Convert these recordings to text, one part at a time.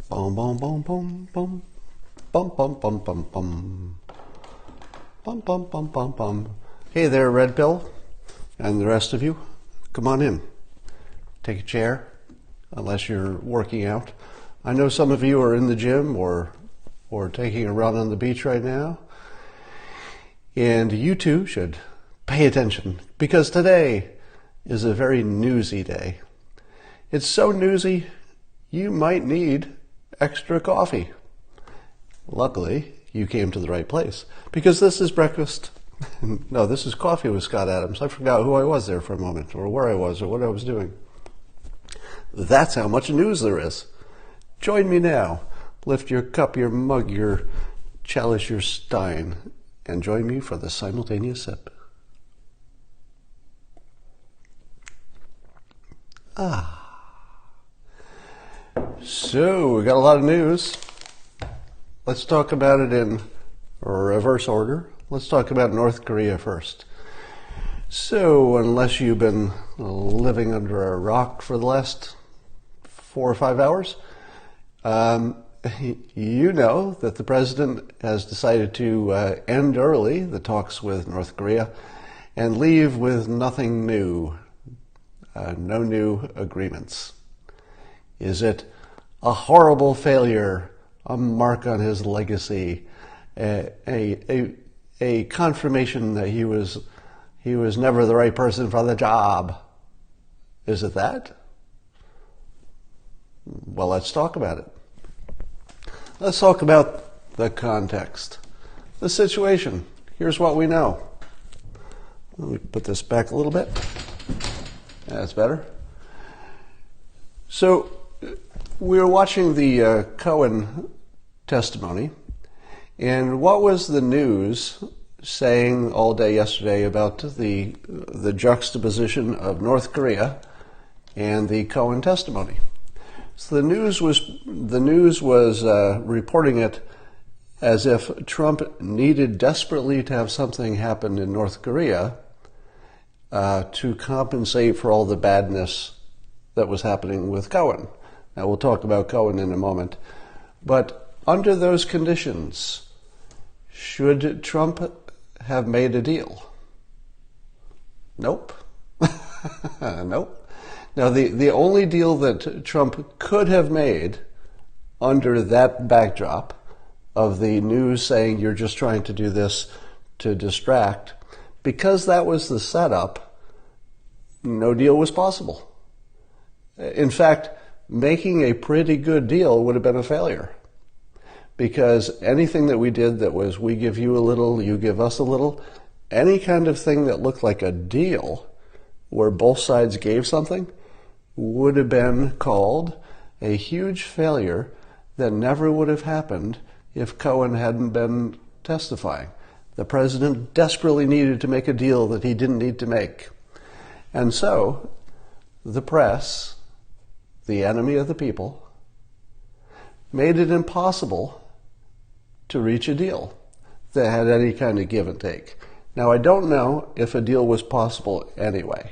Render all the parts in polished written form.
Boom, boom, boom, boom, boom. Bum, bum, bum, bum, bum. Bum, bum, bum, bum, bum. Hey there, Red Pill, and the rest of you. Come on in. Take a chair, unless you're working out. I know some of you are in the gym or taking a run on the beach right now. And you too should pay attention, because today is a very newsy day. It's so newsy, you might need extra coffee. Luckily, you came to the right place, because this is breakfast. No, this is Coffee with Scott Adams. I forgot who I was there for a moment, or where I was, or what I was doing. That's how much news there is. Join me now. Lift your cup, your mug, your chalice, your stein, and join me for the simultaneous sip. So, we got a lot of news. Let's talk about it in reverse order. Let's talk about North Korea first. So, unless you've been living under a rock for the last 4 or 5 hours, you know that the president has decided to end early the talks with North Korea and leave with nothing new, no new agreements. Is it a horrible failure, a mark on his legacy, a confirmation that he was never the right person for the job? Is it that? Well, let's talk about it. Let's talk about the context, the situation. Here's what we know. Let me put this back a little bit. That's better. So, we were watching the Cohen testimony, and what was the news saying all day yesterday about the juxtaposition of North Korea and the Cohen testimony? So the news was reporting it as if Trump needed desperately to have something happen in North Korea to compensate for all the badness that was happening with Cohen. Now, we'll talk about Cohen in a moment. But under those conditions, should Trump have made a deal? Nope. Nope. Now, the only deal that Trump could have made under that backdrop of the news saying you're just trying to do this to distract, because that was the setup, no deal was possible. In fact, making a pretty good deal would have been a failure, because anything that we did that was we give you a little, you give us a little, any kind of thing that looked like a deal where both sides gave something would have been called a huge failure that never would have happened if Cohen hadn't been testifying. The president desperately needed to make a deal that he didn't need to make. And so the press, the enemy of the people, made it impossible to reach a deal that had any kind of give and take. Now, I don't know if a deal was possible anyway,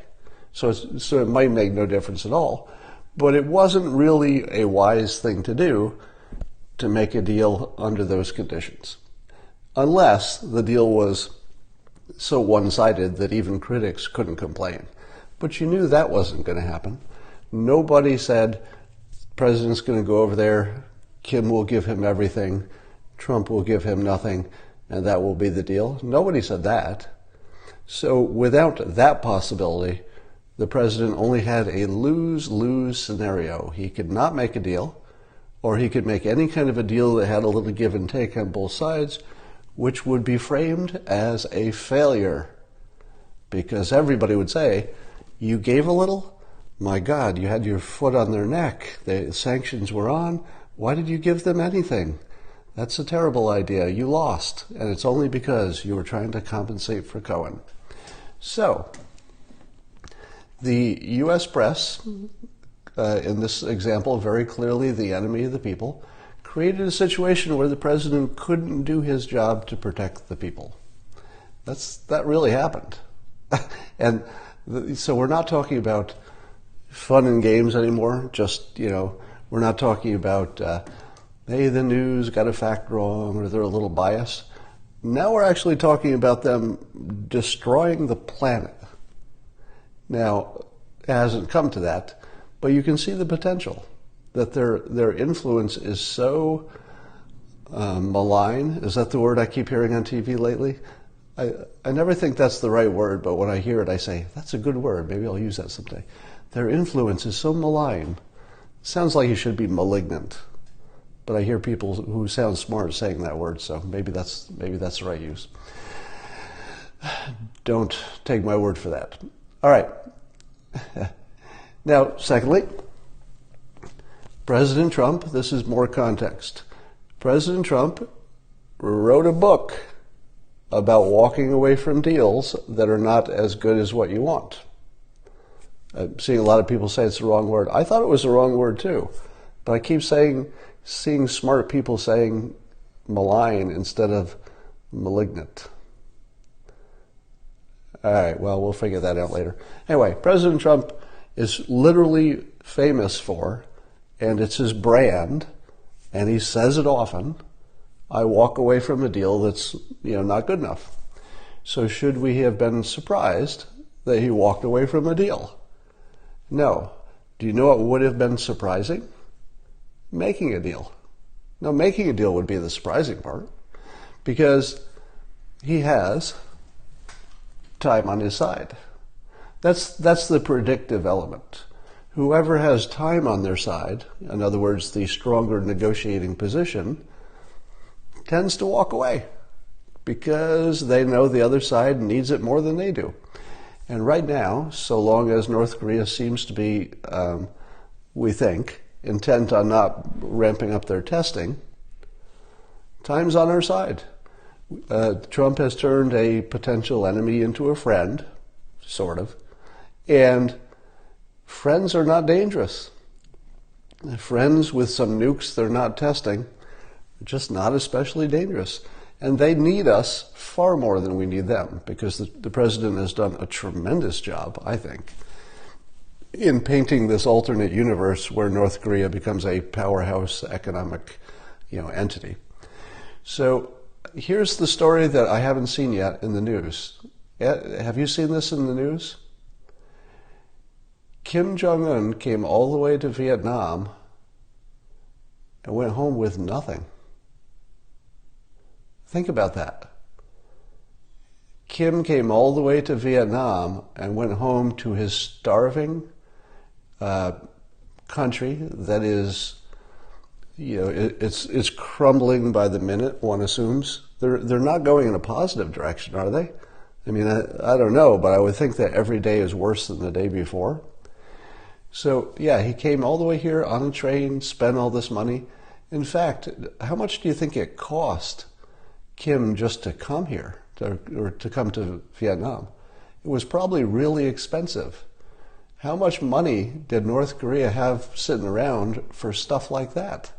so it might make no difference at all, but it wasn't really a wise thing to do to make a deal under those conditions, unless the deal was so one-sided that even critics couldn't complain. But you knew that wasn't going to happen. Nobody said, the president's going to go over there, Kim will give him everything, Trump will give him nothing, and that will be the deal. Nobody said that. So without that possibility, the president only had a lose-lose scenario. He could not make a deal, or he could make any kind of a deal that had a little give and take on both sides, which would be framed as a failure. Because everybody would say, you gave a little? My God, you had your foot on their neck. The sanctions were on. Why did you give them anything? That's a terrible idea. You lost. And it's only because you were trying to compensate for Cohen. So, the U.S. press, in this example, very clearly the enemy of the people, created a situation where the president couldn't do his job to protect the people. That really happened. And so we're not talking about fun and games anymore. Just, we're not talking about they, the news, got a fact wrong, or they're a little biased. Now we're actually talking about them destroying the planet. Now, it hasn't come to that, but you can see the potential that their influence is so malign. Is that the word I keep hearing on TV lately? I never think that's the right word, but when I hear it, I say, that's a good word. Maybe I'll use that someday. Their influence is so malign. Sounds like it should be malignant. But I hear people who sound smart saying that word, so maybe that's the right use. Don't take my word for that. All right. Now, secondly, President Trump, this is more context. President Trump wrote a book about walking away from deals that are not as good as what you want. I'm seeing a lot of people say it's the wrong word. I thought it was the wrong word too, but I keep seeing smart people saying malign instead of malignant. All right, well, we'll figure that out later. Anyway, President Trump is literally famous for, and it's his brand, and he says it often, I walk away from a deal that's, not good enough. So should we have been surprised that he walked away from a deal? No. Do you know what would have been surprising? Making a deal. Now, making a deal would be the surprising part, because he has time on his side. That's the predictive element. Whoever has time on their side, in other words, the stronger negotiating position, tends to walk away because they know the other side needs it more than they do. And right now, so long as North Korea seems to be, we think, intent on not ramping up their testing, time's on our side. Trump has turned a potential enemy into a friend, sort of, and friends are not dangerous. Friends with some nukes they're not testing are just not especially dangerous. And they need us far more than we need them, because the president has done a tremendous job, I think, in painting this alternate universe where North Korea becomes a powerhouse economic, entity. So here's the story that I haven't seen yet in the news. Have you seen this in the news? Kim Jong-un came all the way to Vietnam and went home with nothing. Think about that. Kim came all the way to Vietnam and went home to his starving country that is, it's crumbling by the minute, one assumes. They're not going in a positive direction, are they? I mean, I don't know, but I would think that every day is worse than the day before. So, yeah, he came all the way here on a train, spent all this money. In fact, how much do you think it cost Kim just to come here, or to come to Vietnam? It was probably really expensive. How much money did North Korea have sitting around for stuff like that?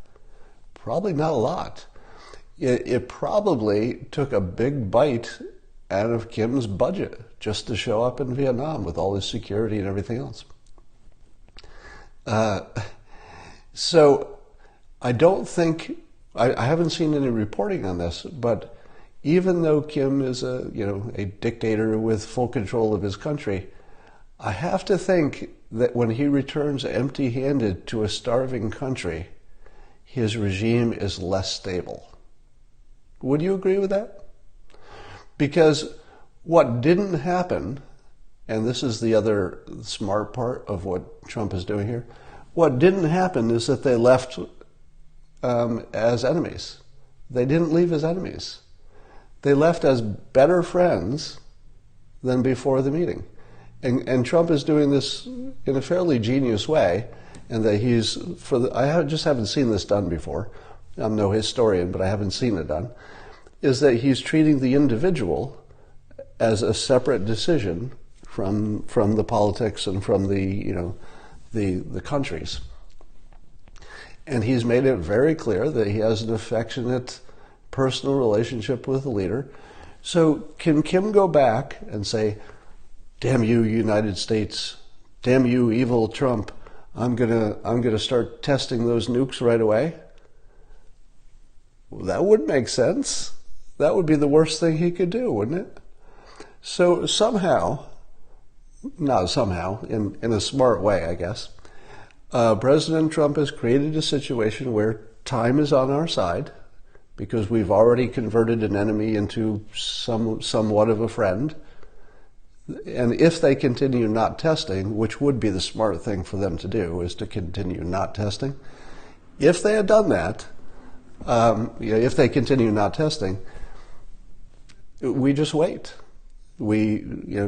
Probably not a lot. It probably took a big bite out of Kim's budget just to show up in Vietnam with all his security and everything else. So I don't think, I haven't seen any reporting on this, but even though Kim is a dictator with full control of his country, I have to think that when he returns empty-handed to a starving country, his regime is less stable. Would you agree with that? Because what didn't happen, and this is the other smart part of what Trump is doing here, what didn't happen is that they left as enemies. They didn't leave as enemies. They left as better friends than before the meeting. And Trump is doing this in a fairly genius way, and that I just haven't seen this done before. I'm no historian, but I haven't seen it done, is that he's treating the individual as a separate decision from the politics and from the countries. And he's made it very clear that he has an affectionate personal relationship with the leader. So can Kim go back and say, damn you, United States, damn you, evil Trump, I'm gonna start testing those nukes right away? That would make sense. That would be the worst thing he could do, wouldn't it? So somehow, not somehow, in a smart way, I guess, President Trump has created a situation where time is on our side because we've already converted an enemy into somewhat of a friend. And if they continue not testing, which would be the smart thing for them to do, is to continue not testing. If they had done that, if they continue not testing, we just wait. We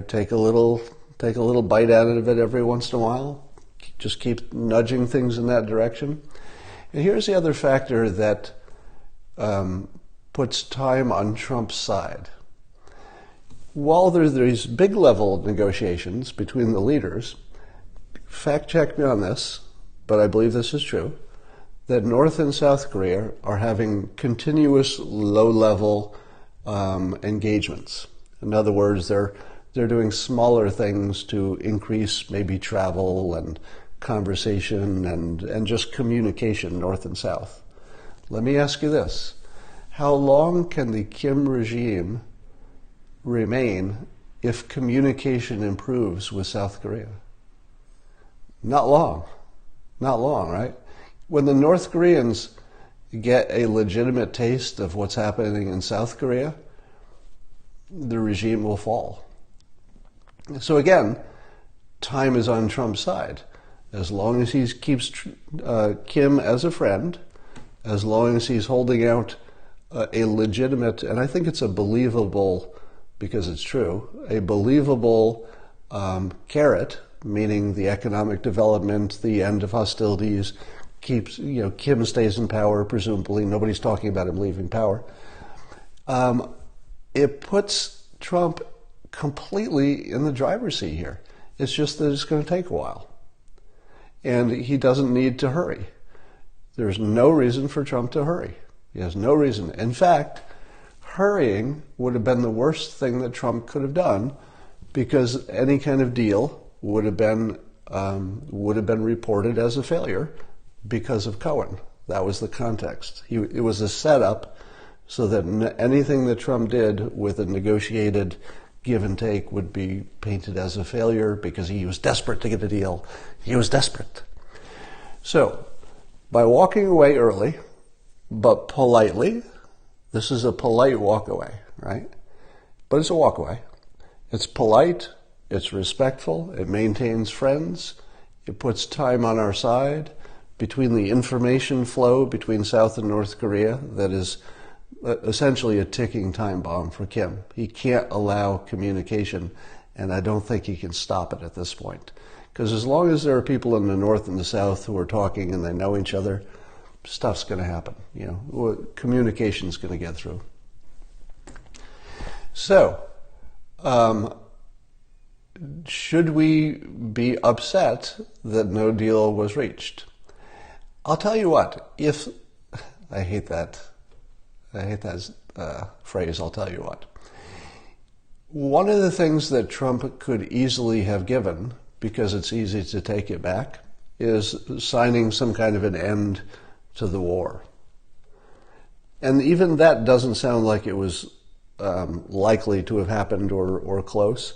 take a little bite out of it every once in a while. Just keep nudging things in that direction. And here's the other factor that puts time on Trump's side. While there's these big level negotiations between the leaders, fact check me on this, but I believe this is true, that North and South Korea are having continuous low-level engagements. In other words, they're doing smaller things to increase maybe travel and conversation and just communication North and South. Let me ask you this. How long can the Kim regime remain if communication improves with South Korea? Not long. Not long, right? When the North Koreans get a legitimate taste of what's happening in South Korea, the regime will fall. So again, time is on Trump's side. As long as he keeps Kim as a friend, as long as he's holding out a legitimate, and I think it's a believable, because it's true, a believable carrot, meaning the economic development, the end of hostilities, keeps, Kim stays in power, presumably. Nobody's talking about him leaving power. It puts Trump completely in the driver's seat here. It's just that it's going to take a while. And he doesn't need to hurry. There's no reason for Trump to hurry. He has no reason. In fact, hurrying would have been the worst thing that Trump could have done, because any kind of deal would have been reported as a failure because of Cohen. That was the context. It was a setup so that anything that Trump did with a negotiated give and take would be painted as a failure because he was desperate to get a deal. He was desperate. So, by walking away early, but politely, this is a polite walk away, right? But it's a walk away. It's polite, it's respectful, it maintains friends, it puts time on our side between the information flow between South and North Korea that is essentially a ticking time bomb for Kim. He can't allow communication, and I don't think he can stop it at this point. Because as long as there are people in the North and the South who are talking and they know each other, stuff's going to happen. Communication's going to get through. So, should we be upset that no deal was reached? I'll tell you what, I hate that phrase, I'll tell you what. One of the things that Trump could easily have given, because it's easy to take it back, is signing some kind of an end to the war. And even that doesn't sound like it was likely to have happened or close.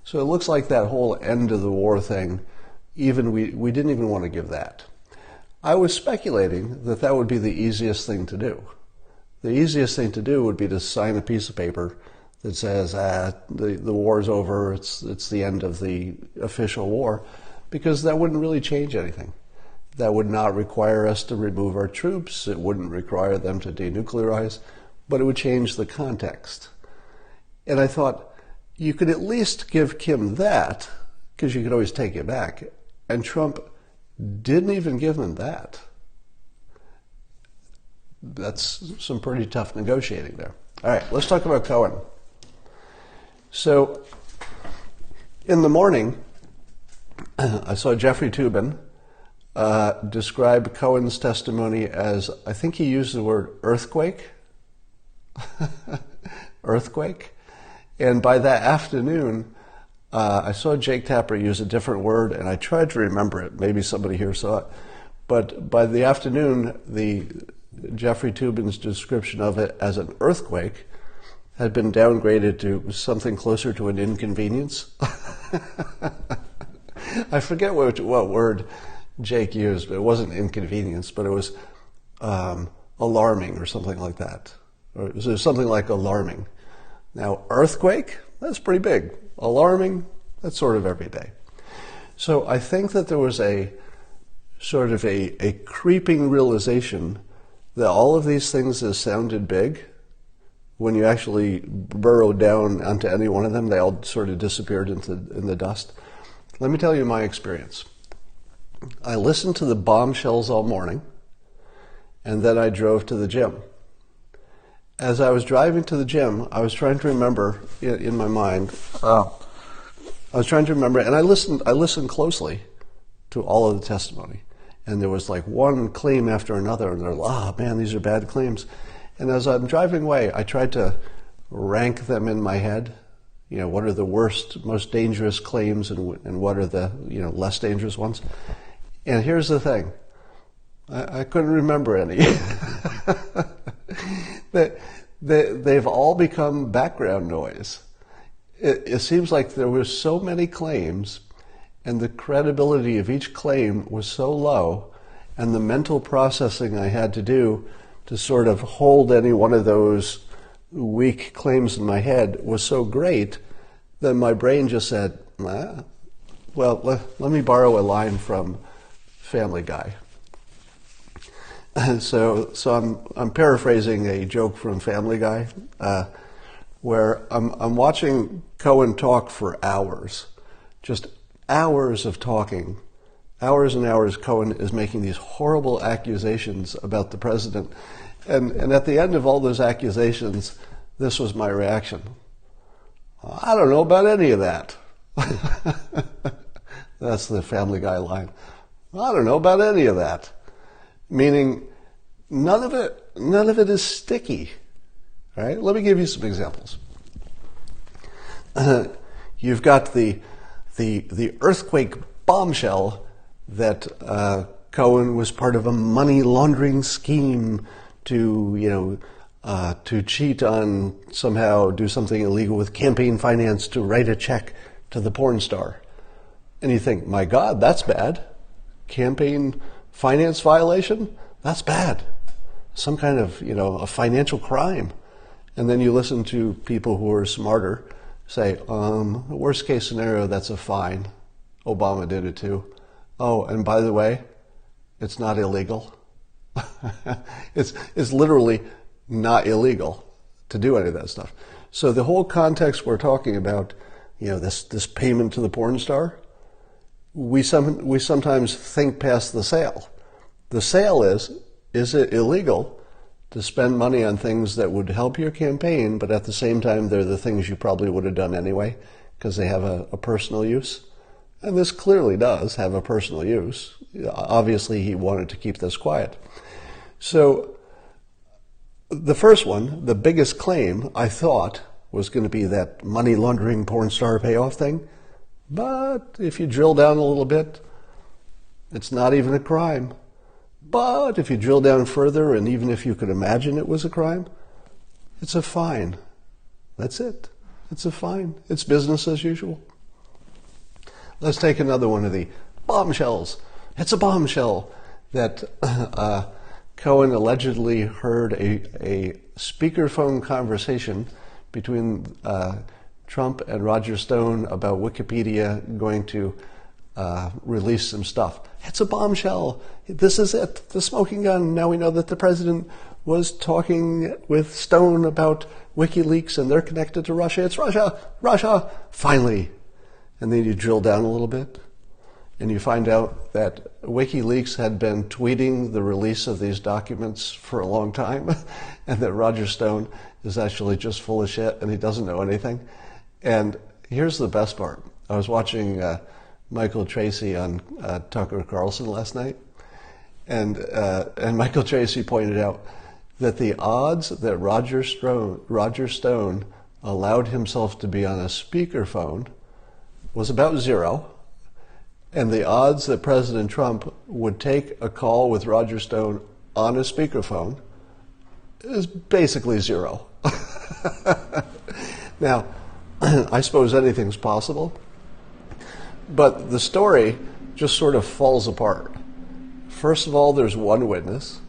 So it looks like that whole end of the war thing, we didn't even want to give that. I was speculating that would be the easiest thing to do. The easiest thing to do would be to sign a piece of paper that says, the war's over, it's the end of the official war, because that wouldn't really change anything. That would not require us to remove our troops, it wouldn't require them to denuclearize, but it would change the context. And I thought, you could at least give Kim that, because you could always take it back. And Trump didn't even give him that. That's some pretty tough negotiating there. All right, let's talk about Cohen. So, in the morning, I saw Jeffrey Toobin describe Cohen's testimony as, I think he used the word earthquake. Earthquake. And by that afternoon, I saw Jake Tapper use a different word, and I tried to remember it. Maybe somebody here saw it. But by the afternoon, Jeffrey Toobin's description of it as an earthquake had been downgraded to something closer to an inconvenience. I forget what word Jake used, but it wasn't inconvenience, but it was alarming or something like that. Or it was something like alarming. Now, earthquake, that's pretty big. Alarming, that's sort of every day. So I think that there was a sort of a creeping realization that all of these things that sounded big, when you actually burrowed down onto any one of them, they all sort of disappeared in the dust. Let me tell you my experience. I listened to the bombshells all morning, and then I drove to the gym. As I was driving to the gym, I was trying to remember in my mind. I was trying to remember, and I listened closely to all of the testimony. And there was like one claim after another, and they're like, man, these are bad claims. And as I'm driving away, I tried to rank them in my head. You know, what are the worst, most dangerous claims, and what are the less dangerous ones? And here's the thing. I couldn't remember any. They've all become background noise. It seems like there were so many claims, and the credibility of each claim was so low, and the mental processing I had to do to sort of hold any one of those weak claims in my head was so great that my brain just said, well, let me borrow a line from Family Guy. So I'm paraphrasing a joke from Family Guy, where I'm watching Cohen talk for hours, just hours of talking, hours and hours. Cohen is making these horrible accusations about the president, and at the end of all those accusations, this was my reaction. I don't know about any of that. That's the Family Guy line. I don't know about any of that. Meaning, none of it is sticky. All right? Let me give you some examples. You've got the earthquake bombshell that Cohen was part of a money laundering scheme to cheat on, somehow do something illegal with campaign finance to write a check to the porn star. And you think, my God, that's bad. Campaign finance violation? That's bad. Some kind of, a financial crime. And then you listen to people who are smarter say, worst case scenario, that's a fine. Obama did it too. Oh, and by the way, it's not illegal. It's literally not illegal to do any of that stuff. So the whole context we're talking about, this payment to the porn star, we sometimes think past the sale. The sale is it illegal to spend money on things that would help your campaign, but at the same time they're the things you probably would have done anyway because they have a personal use? And this clearly does have a personal use. Obviously he wanted to keep this quiet. So the first one, the biggest claim, I thought was going to be that money laundering porn star payoff thing. But if you drill down a little bit, it's not even a crime. But if you drill down further, and even if you could imagine it was a crime, it's a fine. That's it. It's a fine. It's business as usual. Let's take another one of the bombshells. It's a bombshell that Cohen allegedly heard a speakerphone conversation between Trump and Roger Stone about Wikipedia going to release some stuff. It's a bombshell. This is it. The smoking gun. Now we know that the president was talking with Stone about WikiLeaks and they're connected to Russia. It's Russia. Russia. Finally. And then you drill down a little bit and you find out that WikiLeaks had been tweeting the release of these documents for a long time and that Roger Stone is actually just full of shit and he doesn't know anything. And here's the best part. I was watching Michael Tracy on Tucker Carlson last night, and Michael Tracy pointed out that the odds that Roger Stone allowed himself to be on a speakerphone was about 0, and the odds that President Trump would take a call with Roger Stone on a speakerphone is basically zero. Now, I suppose anything's possible, but the story just sort of falls apart. First of all, there's one witness.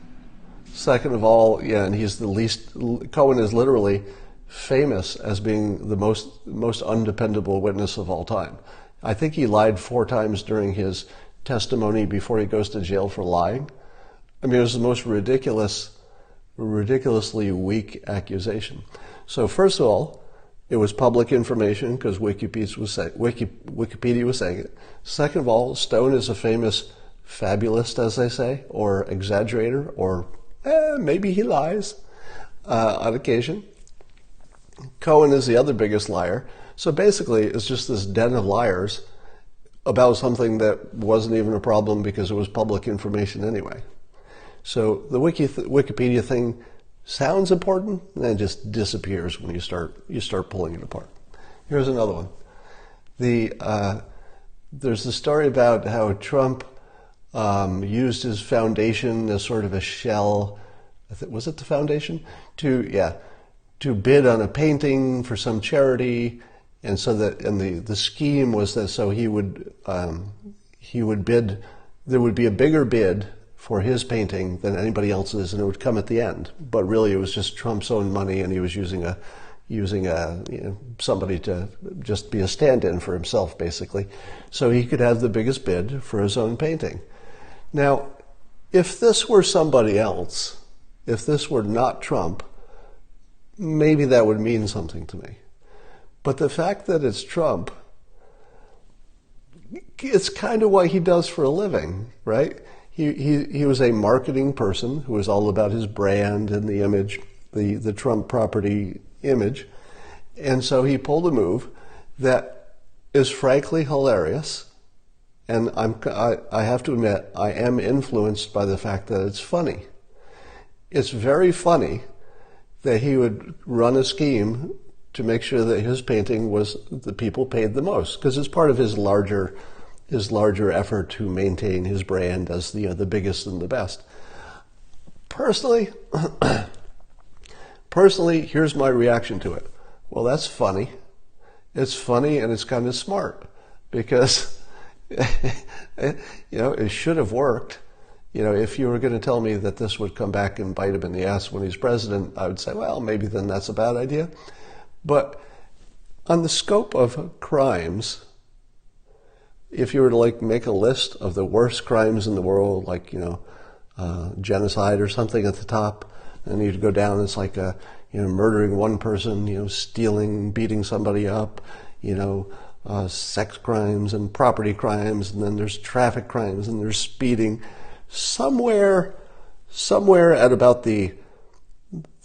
Second of all, yeah, and he's the least, Cohen is literally famous as being the most undependable witness of all time. I think he lied 4 times during his testimony before he goes to jail for lying. I mean, it was the most ridiculously weak accusation. So first of all, it was public information because Wikipedia was saying it. Second of all, Stone is a famous fabulist, as they say, or exaggerator, or maybe he lies on occasion. Cohen is the other biggest liar. So basically, it's just this den of liars about something that wasn't even a problem because it was public information anyway. So the Wikipedia thing sounds important, and then just disappears when you start pulling it apart. Here's another one. There's the story about how Trump used his foundation as sort of a shell. Was it the foundation? To bid on a painting for some charity, and so that, and the scheme was that so he would bid. There would be a bigger bid for his painting than anybody else's, and it would come at the end. But really, it was just Trump's own money, and he was using somebody to just be a stand-in for himself, basically, so he could have the biggest bid for his own painting. Now, if this were somebody else, if this were not Trump, maybe that would mean something to me. But the fact that it's Trump, it's kind of what he does for a living, right? He was a marketing person who was all about his brand and the image, the Trump property image. And so he pulled a move that is frankly hilarious. And I have to admit, I am influenced by the fact that it's funny. It's very funny that he would run a scheme to make sure that his painting was the people paid the most, because it's part of his larger effort to maintain his brand as the biggest and the best. Personally, here's my reaction to it. Well, that's funny. It's funny and it's kind of smart because it should have worked. If you were going to tell me that this would come back and bite him in the ass when he's president, I would say, well, maybe then that's a bad idea. But on the scope of crimes, if you were to make a list of the worst crimes in the world, genocide or something at the top, and you'd go down, it's like murdering one person, stealing, beating somebody up, sex crimes and property crimes, and then there's traffic crimes and there's speeding. Somewhere at about the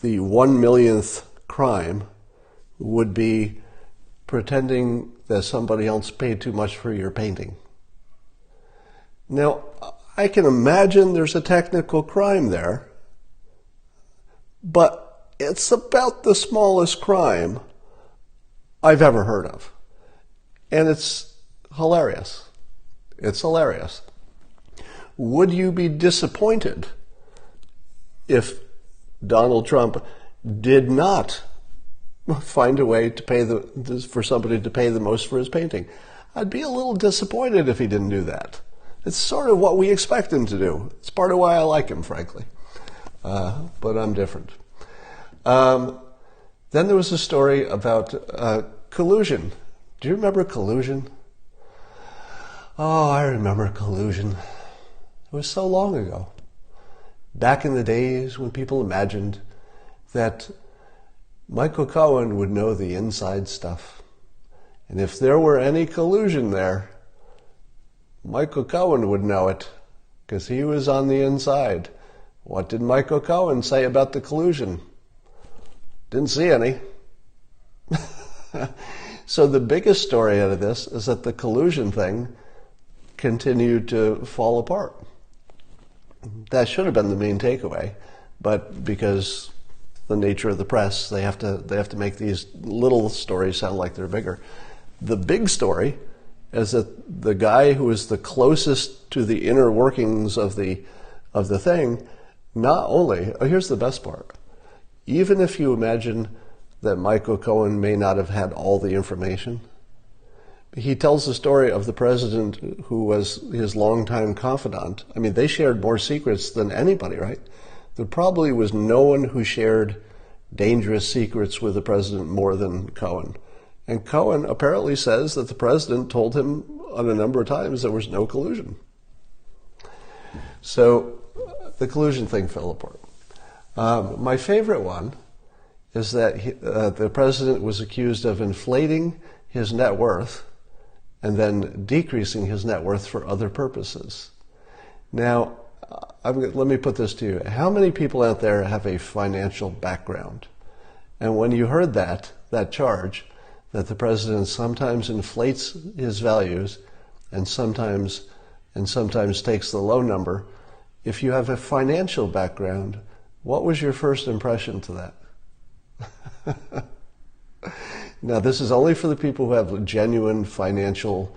1 millionth crime would be pretending that somebody else paid too much for your painting. Now, I can imagine there's a technical crime there, but it's about the smallest crime I've ever heard of. And it's hilarious. It's hilarious. Would you be disappointed if Donald Trump did not find a way to pay for somebody to pay the most for his painting? I'd be a little disappointed if he didn't do that. It's sort of what we expect him to do. It's part of why I like him, frankly. But I'm different. Then there was a story about collusion. Do you remember collusion? Oh, I remember collusion. It was so long ago. Back in the days when people imagined that Michael Cohen would know the inside stuff. And if there were any collusion there, Michael Cohen would know it, because he was on the inside. What did Michael Cohen say about the collusion? Didn't see any. So the biggest story out of this is that the collusion thing continued to fall apart. That should have been the main takeaway, but because the nature of the press, they have to make these little stories sound like they're bigger. The big story is that the guy who is the closest to the inner workings of the thing, not only, here's the best part, even if you imagine that Michael Cohen may not have had all the information, he tells the story of the president who was his longtime confidant. I mean, they shared more secrets than anybody, right? There probably was no one who shared dangerous secrets with the president more than Cohen. And Cohen apparently says that the president told him on a number of times there was no collusion. So the collusion thing fell apart. My favorite one is that the president was accused of inflating his net worth and then decreasing his net worth for other purposes. Now, let me put this to you. How many people out there have a financial background? And when you heard that charge, that the president sometimes inflates his values and sometimes takes the low number, if you have a financial background, what was your first impression to that? Now, this is only for the people who have genuine financial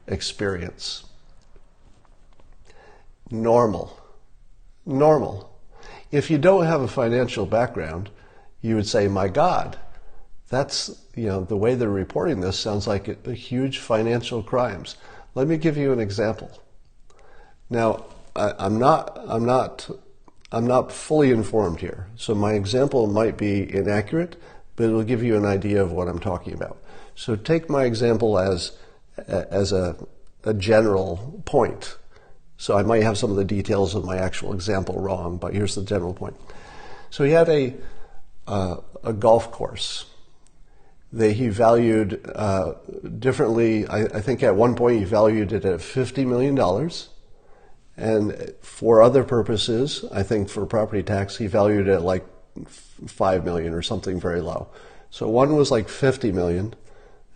experience. Normal. If you don't have a financial background, you would say, my God, that's, the way they're reporting this sounds like a huge financial crimes. Let me give you an example. Now, I'm not fully informed here, so my example might be inaccurate, but it'll give you an idea of what I'm talking about. So take my example as a general point. So I might have some of the details of my actual example wrong, but here's the general point. So he had a golf course that he valued differently. I think at one point he valued it at $50 million. And for other purposes, I think for property tax, he valued it at like $5 million or something very low. So one was like $50 million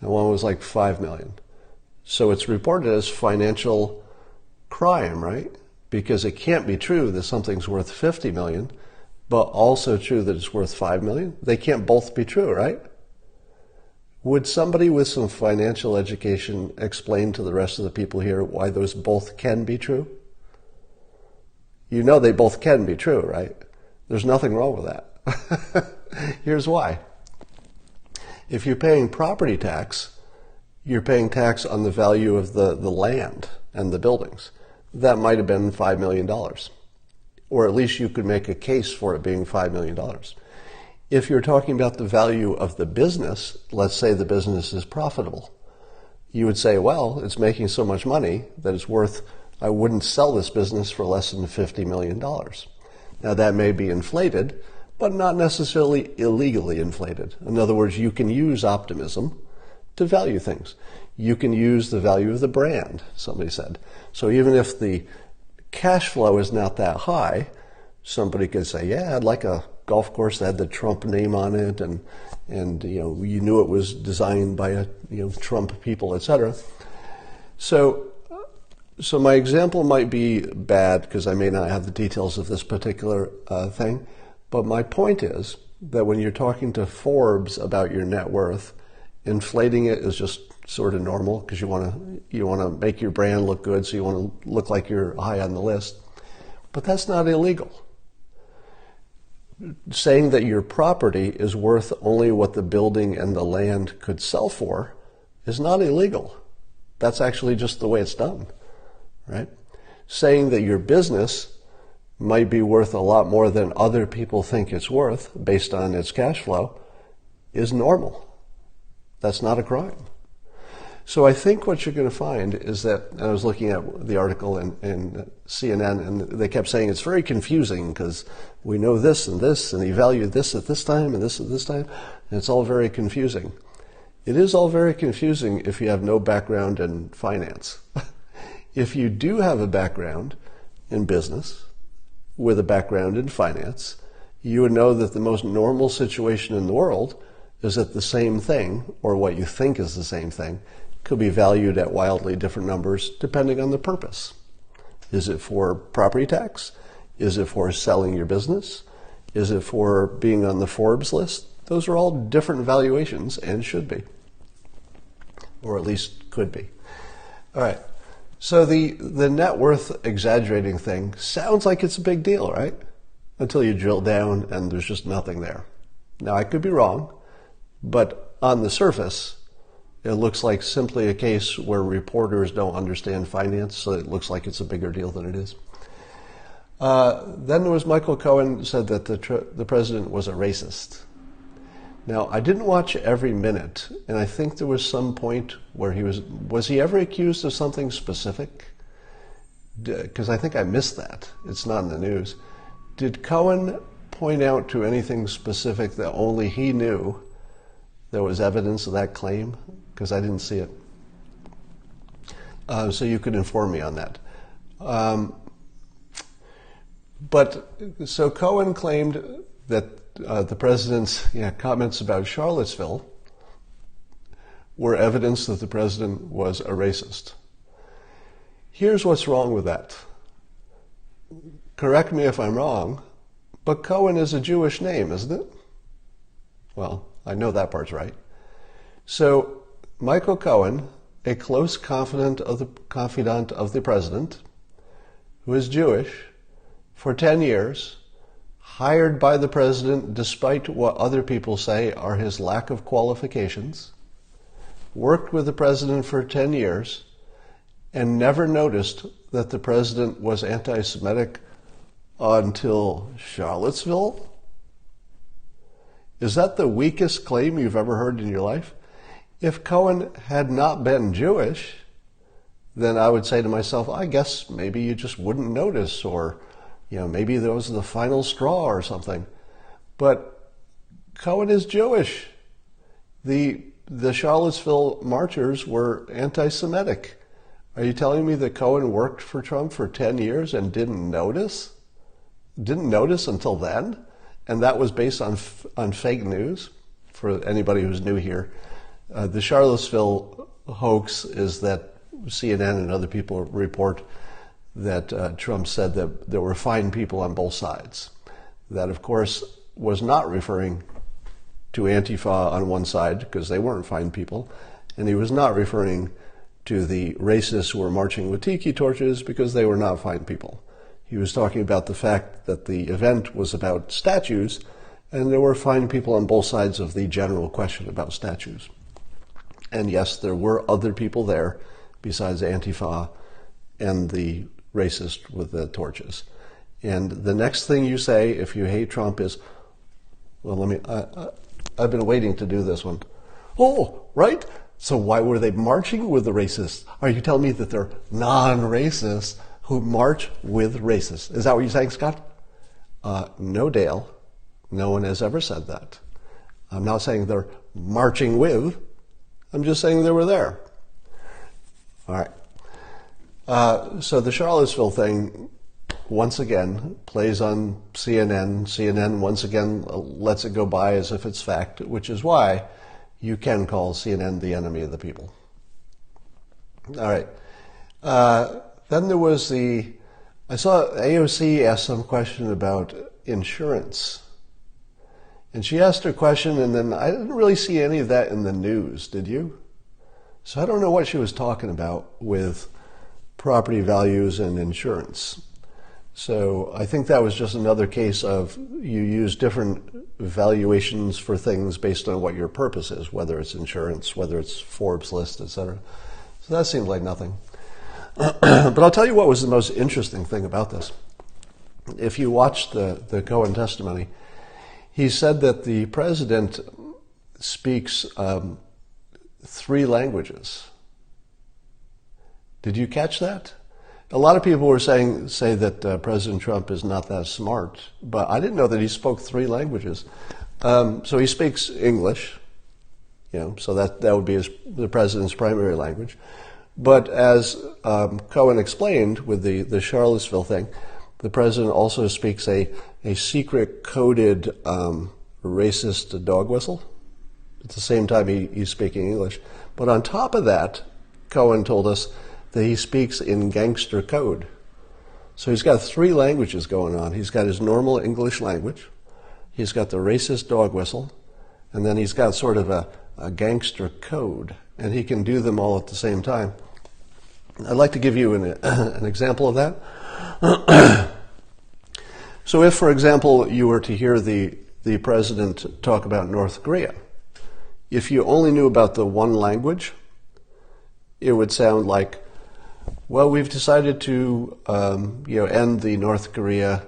and one was like $5 million. So it's reported as financial crime, right? Because it can't be true that something's worth $50 million, but also true that it's worth $5 million. They can't both be true, right? Would somebody with some financial education explain to the rest of the people here why those both can be true? You know they both can be true, right? There's nothing wrong with that. Here's why. If you're paying property tax, you're paying tax on the value of the land and the buildings. That might have been $5 million. Or at least you could make a case for it being $5 million. If you're talking about the value of the business, let's say the business is profitable, you would say, well, it's making so much money that it's worth, I wouldn't sell this business for less than $50 million. Now that may be inflated, but not necessarily illegally inflated. In other words, you can use optimism to value things. You can use the value of the brand, somebody said. So even if the cash flow is not that high, somebody could say, yeah, I'd like a golf course that had the Trump name on it, and you knew it was designed by Trump people, etc. So my example might be bad because I may not have the details of this particular thing, but my point is that when you're talking to Forbes about your net worth, inflating it is just sort of normal because you want to make your brand look good, so you want to look like you're high on the list. But that's not illegal. Saying that your property is worth only what the building and the land could sell for is not illegal. That's actually just the way it's done, right? Saying that your business might be worth a lot more than other people think it's worth based on its cash flow is normal. That's not a crime. So I think what you're going to find is that, and I was looking at the article in CNN, and they kept saying it's very confusing because we know this, and he valued this at this time, and this at this time, and it's all very confusing. It is all very confusing if you have no background in finance. If you do have a background in business, with a background in finance, you would know that the most normal situation in the world is that the same thing, or what you think is the same thing, could be valued at wildly different numbers depending on the purpose. Is it for property tax? Is it for selling your business? Is it for being on the Forbes list? Those are all different valuations and should be, or at least could be. All right. So the net worth exaggerating thing sounds like it's a big deal, right? Until you drill down and there's just nothing there. Now, I could be wrong, but on the surface, it looks like simply a case where reporters don't understand finance, so it looks like it's a bigger deal than it is. Then there was Michael Cohen said that the president was a racist. Now, I didn't watch every minute, and I think there was some point where was he ever accused of something specific? Because I think I missed that. It's not in the news. Did Cohen point out to anything specific that only he knew there was evidence of that claim? Because I didn't see it. So you could inform me on that. So Cohen claimed that the president's comments about Charlottesville were evidence that the president was a racist. Here's what's wrong with that. Correct me if I'm wrong, but Cohen is a Jewish name, isn't it? Well, I know that part's right. So Michael Cohen, a close confidant of the president, who is Jewish, for 10 years, hired by the president despite what other people say are his lack of qualifications, worked with the president for 10 years, and never noticed that the president was anti-Semitic until Charlottesville? Is that the weakest claim you've ever heard in your life? If Cohen had not been Jewish, then I would say to myself, I guess maybe you just wouldn't notice, or maybe that was the final straw or something. But Cohen is Jewish. The Charlottesville marchers were anti-Semitic. Are you telling me that Cohen worked for Trump for 10 years and didn't notice? Didn't notice until then? And that was based on fake news? For anybody who's new here, the Charlottesville hoax is that CNN and other people report that Trump said that there were fine people on both sides. That, of course, was not referring to Antifa on one side, because they weren't fine people, and he was not referring to the racists who were marching with tiki torches, because they were not fine people. He was talking about the fact that the event was about statues, and there were fine people on both sides of the general question about statues. And yes, there were other people there besides Antifa and the racist with the torches. And the next thing you say if you hate Trump is, well, I've been waiting to do this one. Oh, right? So why were they marching with the racists? Are you telling me that they're non-racists who march with racists? Is that what you're saying, Scott? No, Dale. No one has ever said that. I'm not saying they're marching with. I'm just saying they were there. All right. So the Charlottesville thing, once again, plays on CNN. CNN, once again, lets it go by as if it's fact, which is why you can call CNN the enemy of the people. All right. Then there was I saw AOC ask some question about insurance. And she asked her question, and then I didn't really see any of that in the news, did you? So I don't know what she was talking about with property values and insurance. So I think that was just another case of you use different valuations for things based on what your purpose is, whether it's insurance, whether it's Forbes list, etc. So that seemed like nothing. But I'll tell you what was the most interesting thing about this. If you watched the Cohen testimony, he said that the president speaks 3 languages. Did you catch that? A lot of people were say that President Trump is not that smart, but I didn't know that he spoke 3 languages. So he speaks English, so that would be the president's primary language. But as Cohen explained with the Charlottesville thing, the president also speaks a secret coded racist dog whistle. At the same time, he's speaking English. But on top of that, Cohen told us that he speaks in gangster code. So he's got 3 languages going on. He's got his normal English language, he's got the racist dog whistle, and then he's got sort of a gangster code, and he can do them all at the same time. I'd like to give you an example of that. So if, for example, you were to hear the the president talk about North Korea. If you only knew about the one language, it would sound like, well, we've decided to end the North Korea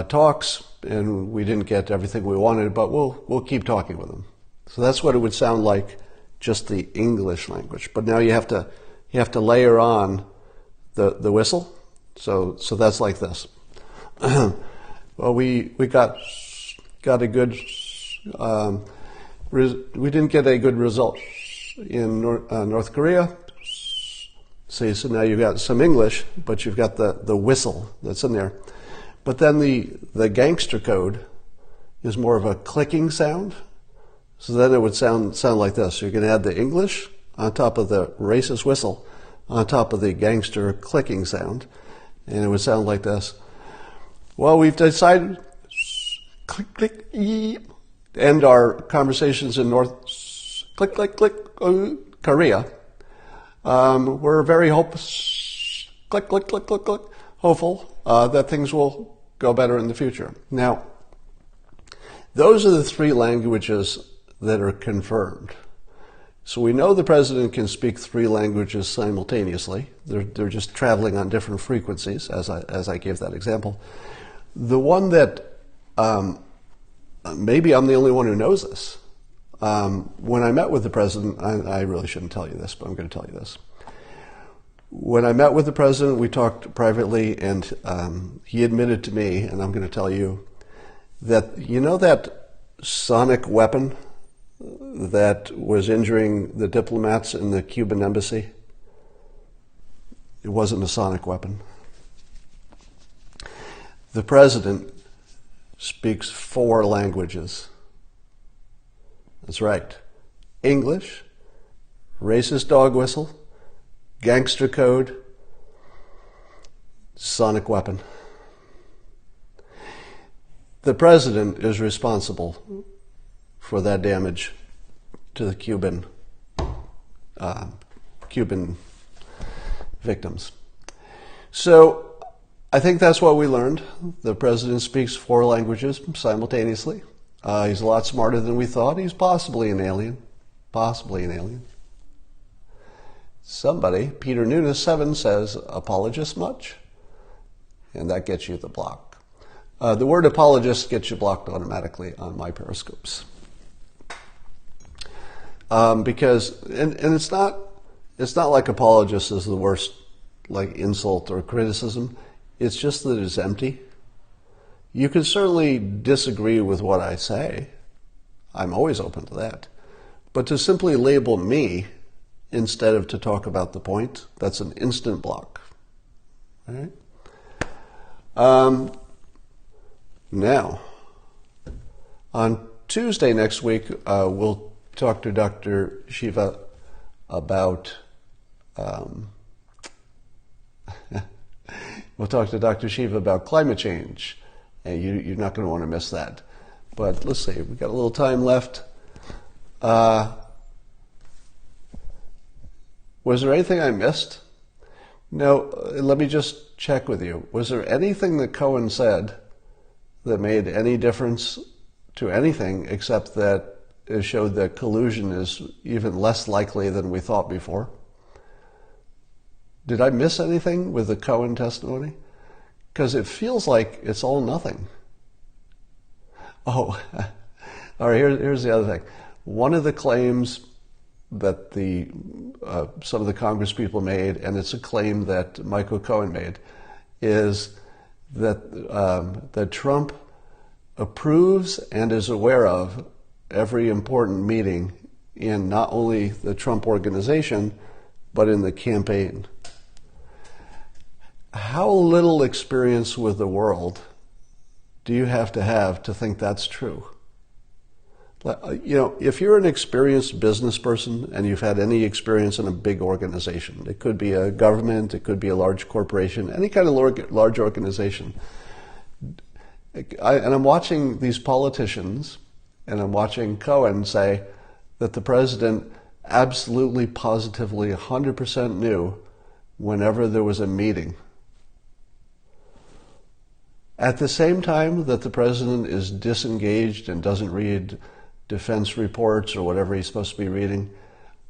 talks, and we didn't get everything we wanted, but we'll keep talking with them. So that's what it would sound like, just the English language. But now you have to layer on the whistle. So that's like this. Well, we got a good we didn't get a good result in North Korea. See, so now you've got some English, but you've got the whistle that's in there. But then the gangster code is more of a clicking sound. So then it would sound like this. So you can add the English on top of the racist whistle, on top of the gangster clicking sound, and it would sound like this. Well, we've decided click, click, to end our conversations in North click, click, click, Korea. We're very hopeful that things will go better in the future. Now, those are the three languages that are confirmed. So we know the president can speak three languages simultaneously. They're just traveling on different frequencies, as I gave that example. The one that maybe I'm the only one who knows this. When I met with the president, I really shouldn't tell you this, but I'm going to tell you this. When I met with the president, we talked privately, and he admitted to me, and I'm going to tell you, that you know that sonic weapon that was injuring the diplomats in the Cuban embassy? It wasn't a sonic weapon. The president speaks 4 languages. That's right. English, racist dog whistle, gangster code, sonic weapon. The president is responsible for that damage to the Cuban victims. So I think that's what we learned. The president speaks 4 languages simultaneously. He's a lot smarter than we thought. He's possibly an alien. Possibly an alien. Somebody, Peter Nunes 7, says, apologist much? And that gets you the block. The word apologist gets you blocked automatically on my periscopes. Because it's not like apologist is the worst like insult or criticism. It's just that it's empty. You can certainly disagree with what I say. I'm always open to that. But to simply label me instead of to talk about the point, that's an instant block. All right? Now, on Tuesday next week, we'll talk to Dr. Shiva about climate change. And you're not going to want to miss that. But let's see, we've got a little time left. Was there anything I missed? No, let me just check with you. Was there anything that Cohen said that made any difference to anything except that it showed that collusion is even less likely than we thought before? Did I miss anything with the Cohen testimony? Because it feels like it's all nothing. Oh, all right, here's the other thing. One of the claims that some of the Congress people made, and it's a claim that Michael Cohen made, is that Trump approves and is aware of every important meeting in not only the Trump organization, but in the campaign. How little experience with the world do you have to think that's true? You know, if you're an experienced business person and you've had any experience in a big organization, it could be a government, it could be a large corporation, any kind of large organization. And I'm watching these politicians, and I'm watching Cohen say that the president absolutely, positively, 100% knew whenever there was a meeting. At the same time that the president is disengaged and doesn't read defense reports or whatever he's supposed to be reading,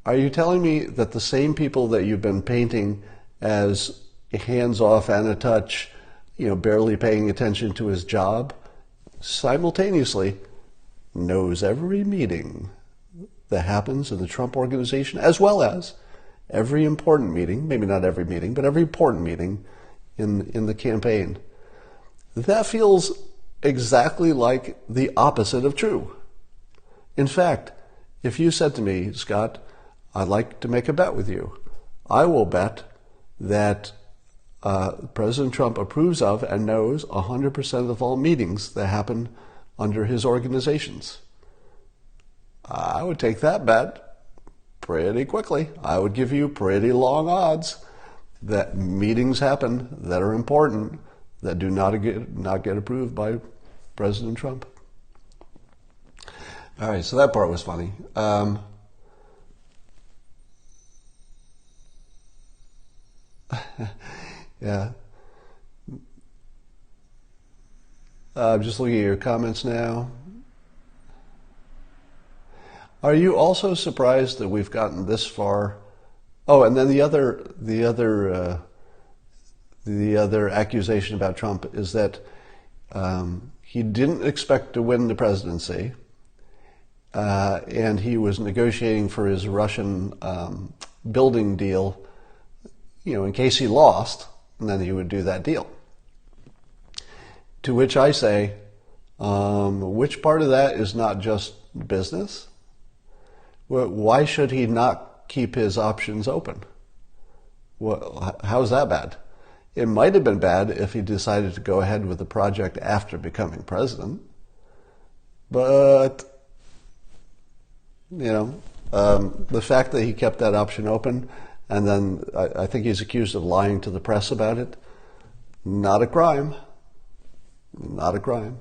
are you telling me that the same people that you've been painting as hands off and a touch, barely paying attention to his job, simultaneously knows every meeting that happens in the Trump organization, as well as every important meeting, maybe not every meeting, but every important meeting in the campaign? That feels exactly like the opposite of true. In fact, if you said to me, Scott, I'd like to make a bet with you, I will bet that President Trump approves of and knows 100% of all meetings that happen under his organizations. I would take that bet pretty quickly. I would give you pretty long odds that meetings happen that are important that do not get approved by President Trump. All right, so that part was funny. Yeah. I'm just looking at your comments now. Are you also surprised that we've gotten this far? Oh, and then the other accusation about Trump is that he didn't expect to win the presidency, and he was negotiating for his Russian building deal, in case he lost, and then he would do that deal. To which I say, which part of that is not just business? Well, why should he not keep his options open? Well, how's that bad? It might have been bad if he decided to go ahead with the project after becoming president. But, the fact that he kept that option open, and then I think he's accused of lying to the press about it, not a crime. Not a crime.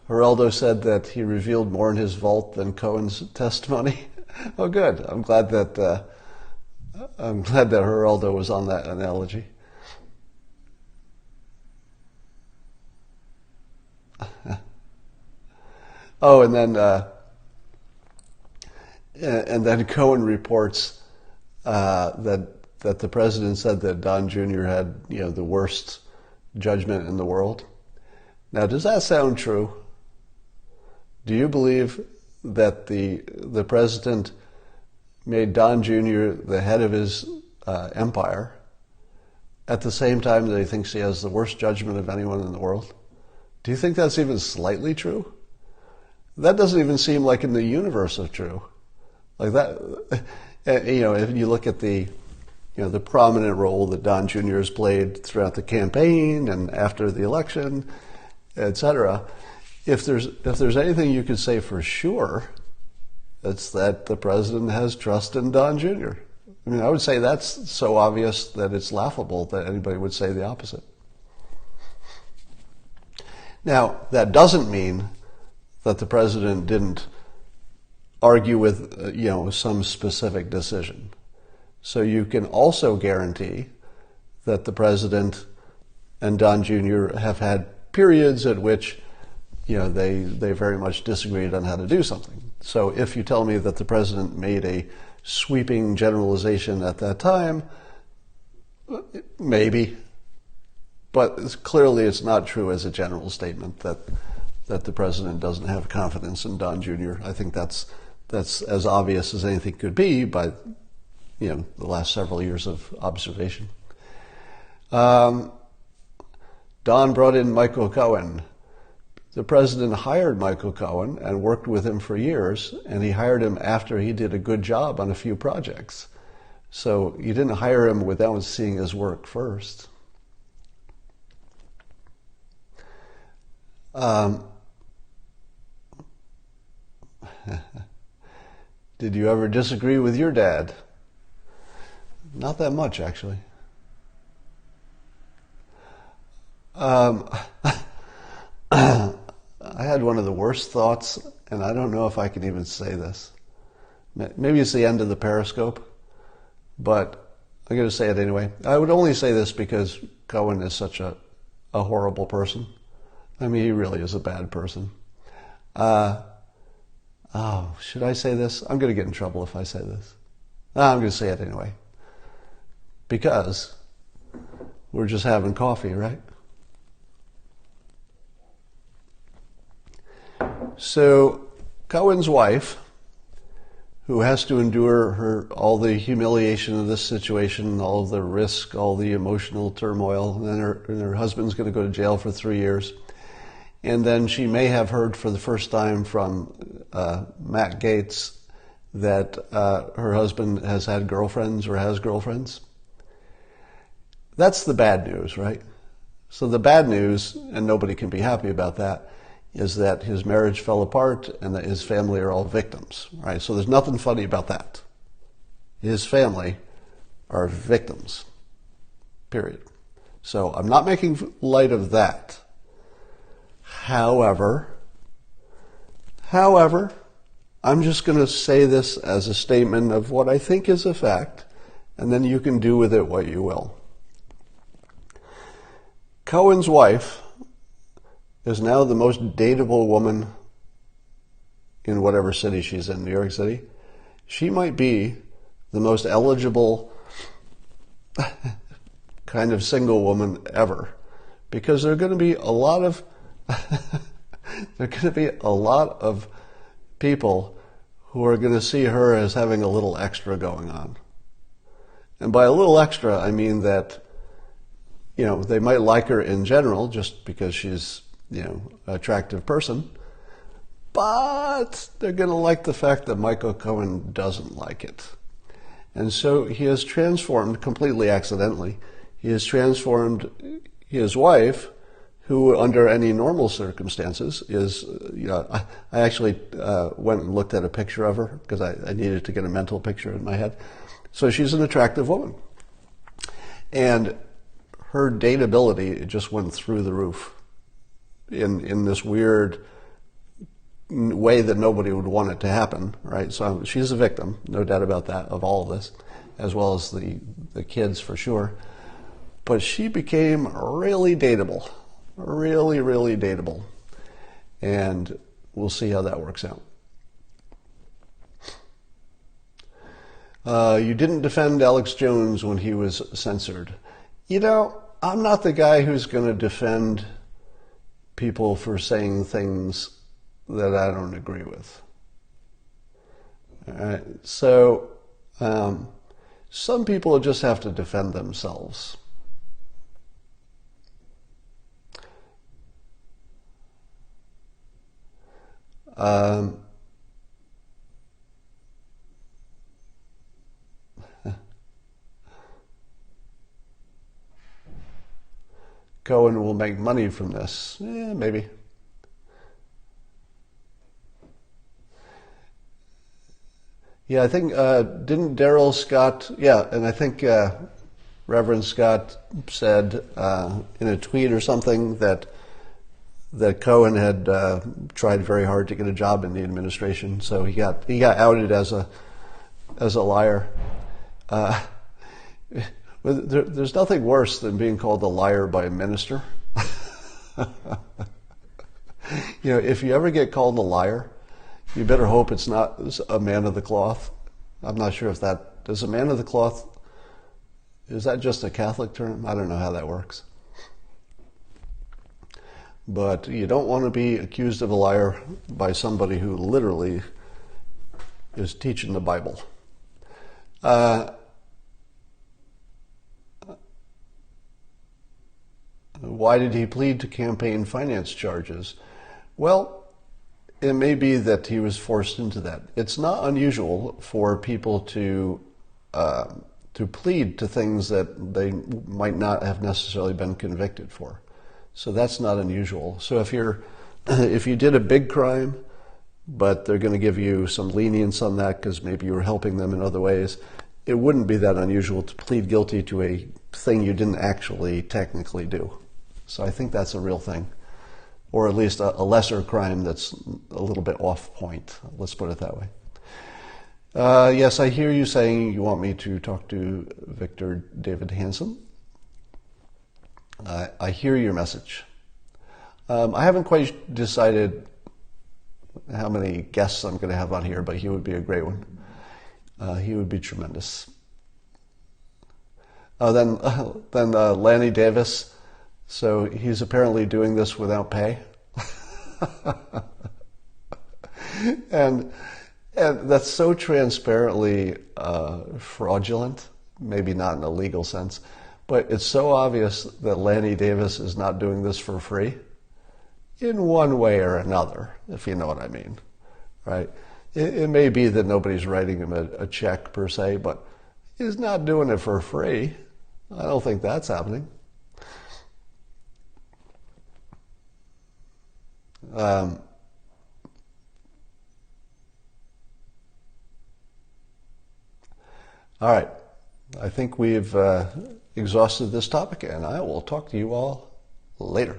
Geraldo said that he revealed more in his vault than Cohen's testimony. Oh, good. I'm glad that Geraldo was on that analogy. Oh, and then Cohen reports that the president said that Don Jr. had the worst judgment in the world. Now, does that sound true? Do you believe that the president made Don Jr. the head of his empire at the same time that he thinks he has the worst judgment of anyone in the world? Do you think that's even slightly true? That doesn't even seem like in the universe of true. Like that, if you look at the prominent role that Don Jr. has played throughout the campaign and after the election, etc. If there's anything you could say for sure, it's that the president has trust in Don Jr. I mean, I would say that's so obvious that it's laughable that anybody would say the opposite. Now, that doesn't mean that the president didn't argue with, some specific decision. So you can also guarantee that the president and Don Jr. have had periods at which, they very much disagreed on how to do something. So if you tell me that the president made a sweeping generalization at that time, maybe. But clearly it's not true as a general statement that the president doesn't have confidence in Don Jr. I think that's as obvious as anything could be by the last several years of observation. Don brought in Michael Cohen. The president hired Michael Cohen and worked with him for years, and he hired him after he did a good job on a few projects. So you didn't hire him without seeing his work first. Did you ever disagree with your dad? Not that much, actually. I had one of the worst thoughts, and I don't know if I can even say this. Maybe it's the end of the Periscope, but I'm going to say it anyway. I would only say this because Cohen is such a horrible person. I mean, he really is a bad person. Should I say this? I'm going to get in trouble if I say this. I'm going to say it anyway. Because we're just having coffee, right? So Cohen's wife, who has to endure all the humiliation of this situation, all the risk, all the emotional turmoil, and her husband's going to go to jail for 3 years. And then she may have heard for the first time from Matt Gaetz that her husband has had girlfriends or has girlfriends. That's the bad news, right? So the bad news, and nobody can be happy about that, is that his marriage fell apart and that his family are all victims, right? So there's nothing funny about that. His family are victims, period. So I'm not making light of that. However, I'm just going to say this as a statement of what I think is a fact, and then you can do with it what you will. Cohen's wife is now the most dateable woman in whatever city she's in, New York City. She might be the most eligible kind of single woman ever, because there are going to be a lot of people who are going to see her as having a little extra going on. And by a little extra, I mean that, they might like her in general just because she's, an attractive person, but they're going to like the fact that Michael Cohen doesn't like it. And so he has transformed, completely accidentally, he has transformed his wife, who under any normal circumstances is, I actually went and looked at a picture of her because I needed to get a mental picture in my head. So she's an attractive woman. And her dateability just went through the roof in this weird way that nobody would want it to happen, right? So she's a victim, no doubt about that, of all of this, as well as the kids for sure. But she became really dateable. Really, really dateable. And we'll see how that works out. You didn't defend Alex Jones when he was censored. I'm not the guy who's going to defend people for saying things that I don't agree with. All right? So some people just have to defend themselves. Cohen will make money from this. Maybe. Yeah, I think, didn't Daryl Scott, and I think Reverend Scott said in a tweet or something that Cohen had tried very hard to get a job in the administration, so he got outed as a liar. There's nothing worse than being called a liar by a minister. If you ever get called a liar, you better hope it's not a man of the cloth. I'm not sure if does a man of the cloth, is that just a Catholic term? I don't know how that works. But you don't want to be accused of a liar by somebody who literally is teaching the Bible. Why did he plead to campaign finance charges? Well, it may be that he was forced into that. It's not unusual for people to plead to things that they might not have necessarily been convicted for. So that's not unusual. So if you did a big crime, but they're going to give you some lenience on that because maybe you were helping them in other ways, it wouldn't be that unusual to plead guilty to a thing you didn't actually technically do. So I think that's a real thing, or at least a lesser crime that's a little bit off point. Let's put it that way. Yes, I hear you saying you want me to talk to Victor David Hansen. I hear your message. I haven't quite decided how many guests I'm going to have on here, but he would be a great one. He would be tremendous. Then Lanny Davis. So he's apparently doing this without pay. and that's so transparently fraudulent, maybe not in a legal sense, but it's so obvious that Lanny Davis is not doing this for free in one way or another, if you know what I mean, right? It may be that nobody's writing him a check per se, but he's not doing it for free. I don't think that's happening. All right. I think we've exhausted this topic, and I will talk to you all later.